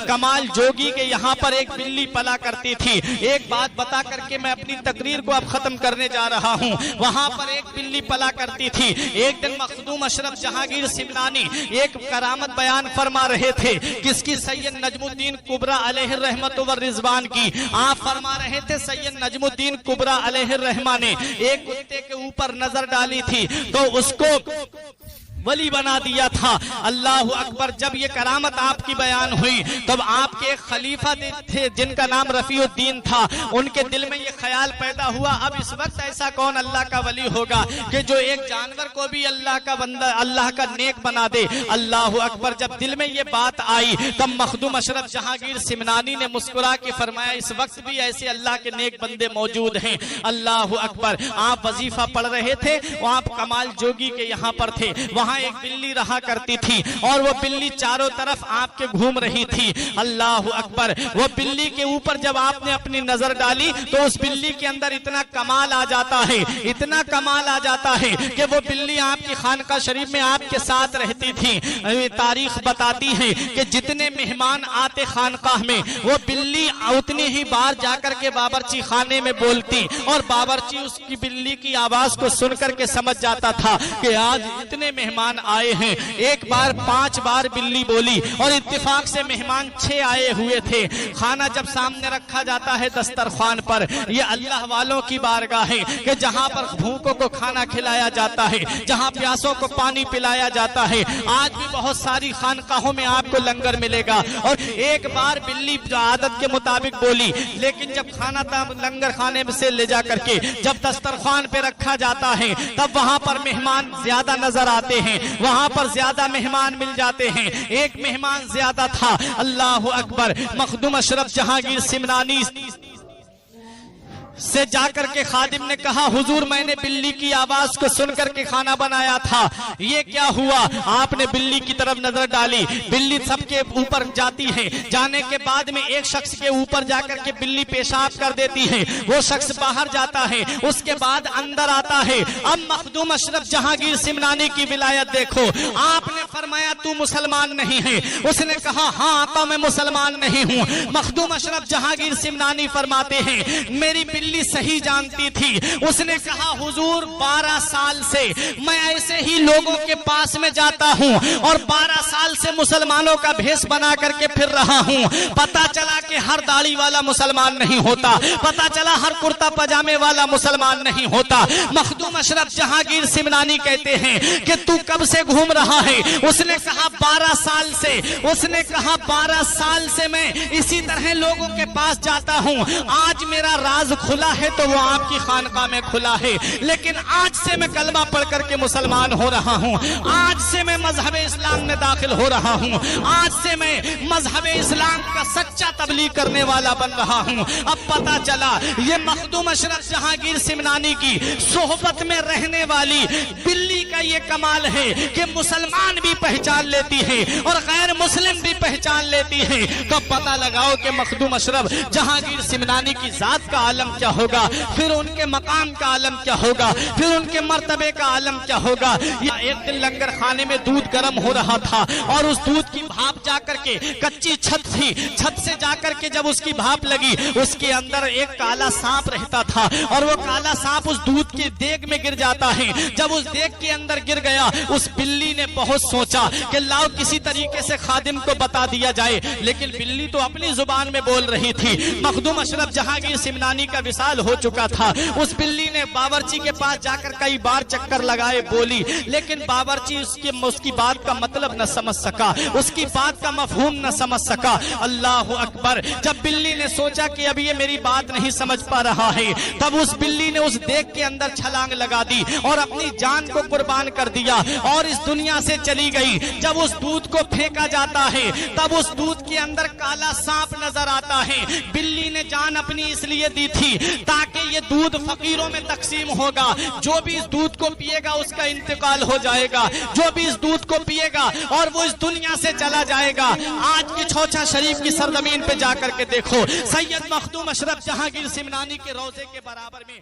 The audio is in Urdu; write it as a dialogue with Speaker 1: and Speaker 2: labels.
Speaker 1: کمال جوگی کے یہاں پر ایک بلی پلا کرتی تھی۔ ایک بات بتا کر کے میں اپنی تقریر کو اب ختم کرنے جا رہا ہوں۔ وہاں پر ایک بلی پلا کرتی تھی۔ ایک دن مخدوم اشرف جہانگیر سمنانی ایک کرامت بیان فرما رہے تھے، کس کی؟ سید نجم الدین کبریٰ علیہ الرحمت والرضوان کی۔ آپ فرما رہے تھے سید نجم الدین کبریٰ علیہ الرحمہ نے ایک کتے کے اوپر نظر ڈالی تھی تو اس کو ولی بنا دیا تھا۔ اللہ اکبر۔ جب یہ کرامت آپ کی بیان ہوئی تب آپ کے ایک خلیفہ تھے جن کا نام رفیع الدین تھا، ان کے دل میں یہ خیال پیدا ہوا، اب اس وقت ایسا کون اللہ کا ولی ہوگا کہ جو ایک جانور کو بھی اللہ کا بندہ، اللہ کا نیک بنا دے۔ اللہ اکبر۔ جب دل میں یہ بات آئی تب مخدوم اشرف جہانگیر سمنانی نے مسکرا کے فرمایا اس وقت بھی ایسے اللہ کے نیک بندے موجود ہیں۔ اللہ اکبر۔ آپ وظیفہ پڑھ رہے تھے، آپ کمال جوگی کے یہاں پر تھے، وہاں ایک بلی رہا کرتی تھی اور وہ بلی چاروں طرف آپ کے گھوم رہی تھی۔ اللہ اکبر۔ وہ بلی کے اوپر جب آپ نے اپنی نظر ڈالی تو اس بلی کے اندر اتنا کمال آ جاتا ہے، اتنا کمال آ جاتا ہے کہ وہ بلی آپ کی خانقاہ شریف میں آپ کے ساتھ رہتی تھی۔ تاریخ بتاتی ہے کہ جتنے مہمان آتے خانقاہ میں وہ بلی اتنی ہی بار جا کر کے باورچی خانے میں بولتی اور باورچی اس کی بلی کی آواز کو سن کر کے سمجھ جاتا تھا کہ آج اتنے مہمان آئے ہیں۔ ایک بار 5 بار بلی بولی اور اتفاق سے مہمان 6 آئے ہوئے تھے۔ کھانا جب سامنے رکھا جاتا ہے دسترخوان پر، یہ اللہ والوں کی بارگاہ ہے کہ جہاں پر بھوکوں کو کھانا کھلایا جاتا ہے، جہاں پیاسوں کو پانی پلایا جاتا ہے۔ آج بھی بہت ساری خانقاہوں میں آپ کو لنگر ملے گا اور ایک بار بلی عادت کے مطابق بولی، لیکن جب کھانا لنگر خانے میں سے لے جا کر کے جب دسترخوان پہ رکھا جاتا ہے تب وہاں پر مہمان زیادہ نظر آتے ہیں، وہاں پر زیادہ مہمان مل جاتے ہیں۔ ایک مہمان زیادہ تھا۔ اللہ اکبر۔ مخدوم اشرف جہانگیر سمنانی سے جا کر کے خادم نے کہا حضور میں نے بلی کی آواز کو سن کر کے کھانا بنایا تھا، یہ کیا ہوا؟ آپ نے بلی کی طرف نظر ڈالی، بلی سب کے اوپر جاتی ہے، جانے کے بعد میں ایک شخص کے اوپر جا کر کے بلی پیشاب کر دیتی ہے، وہ شخص باہر جاتا ہے، اس کے بعد اندر آتا ہے۔ اب مخدوم اشرف جہانگیر سمنانی کی ولایت دیکھو۔ آپ نے فرمایا تو مسلمان نہیں ہے؟ اس نے کہا ہاں آقا میں مسلمان نہیں ہوں۔ مخدوم اشرف جہانگیر سمنانی فرماتے ہیں میری بلی صحیح جانتی تھی۔ اس نے کہا حضور 12 سال سے میں ایسے ہی لوگوں کے پاس میں جاتا ہوں اور 12 سال سے مسلمانوں کا بھیس بنا کر کے پھر رہا ہوں، پتا چلا کہ ہر داڑھی والا مسلمان نہیں ہوتا، پتا چلا ہر کرتا پجامے والا مسلمان نہیں ہوتا۔ مخدوم اشرف جہانگیر سمنانی کہتے ہیں کہ تو کب سے گھوم رہا ہے؟ اس نے کہا 12 سال سے۔ اس نے کہا 12 سال سے میں اسی طرح لوگوں کے پاس جاتا ہوں، آج میرا راز کھلا ہے تو وہ آپ کی خانقاہ میں کھلا ہے، لیکن آج سے میں کلمہ پڑھ کر کے مسلمان ہو رہا ہوں، آج سے میں مذہب اسلام میں داخل ہو رہا ہوں، آج سے میں مذہب اسلام کا سچا تبلیغ کرنے والا بن رہا ہوں۔ اب پتا چلا یہ مخدوم اشرف جہانگیر سمنانی کی صحبت میں رہنے والی بلی کا یہ کمال ہے کہ مسلمان بھی پہچان لیتی ہے اور غیر مسلم بھی پہچان لیتی ہے۔ تو پتا لگاؤ کہ مخدوم اشرف جہانگیر سمنانی کی ذات کا عالم کیا ہوگا، پھر ان کے مقام کا عالم کیا ہوگا، پھر ان کے مرتبے کا عالم کیا ہوگا۔ ایک دن لنگر خانے میں دودھ گرم ہو رہا تھا اور اس دودھ کی بھاپ جا کر کے کچی چھت تھی، چھت سے جا کر کے جب اس کی بھاپ لگی اس کے اندر ایک کالا سانپ رہتا تھا اور وہ کالا سانپ اس دودھ کی دیگ میں گر جاتا ہے۔ جب اس دیگ کے اندر گر گیا اس بلی نے بہت سوچا کہ لاؤ کسی طریقے سے خادم کو بتا دیا جائے، لیکن بلی تو اپنی زبان میں بول رہی تھی۔ مخدوم اشرف جہانگیر سمنانی کا وصال ہو چکا تھا۔ اس بلی نے باورچی کے پاس جا کر کئی بار چکر لگائے، بولی، لیکن باورچی اس کی بات کا مطلب نہ سمجھ سکا، اس کی بات کا مفہوم نہ سمجھ سکا۔ اللہ اکبر۔ جب بلی نے سوچا کہ اب یہ میری بات نہیں سمجھ پا رہا ہے تب اس بلی نے اس دیگ کے اندر چھلانگ لگا دی اور اپنی جان کو قربان کر دیا اور اس دنیا سے چلی گئی۔ جب اس دودھ کو پھینکا جاتا ہے تب اس دودھ کے اندر کالا سانپ نظر آتا ہے۔ بلی نے جان اپنی اس لیے دی تھی تاکہ یہ دودھ فقیروں میں تقسیم ہوگا، جو بھی اس دودھ کو پیے گا اس کا انتقال ہو جائے گا، جو بھی اس دودھ کو پیے گا اور وہ اس دنیا سے چلا جائے گا۔ آج کی چھوچا شریف کی سرزمین پہ جا کر کے دیکھو، سید مخدوم اشرف جہانگیر سمنانی کے روضے کے برابر میں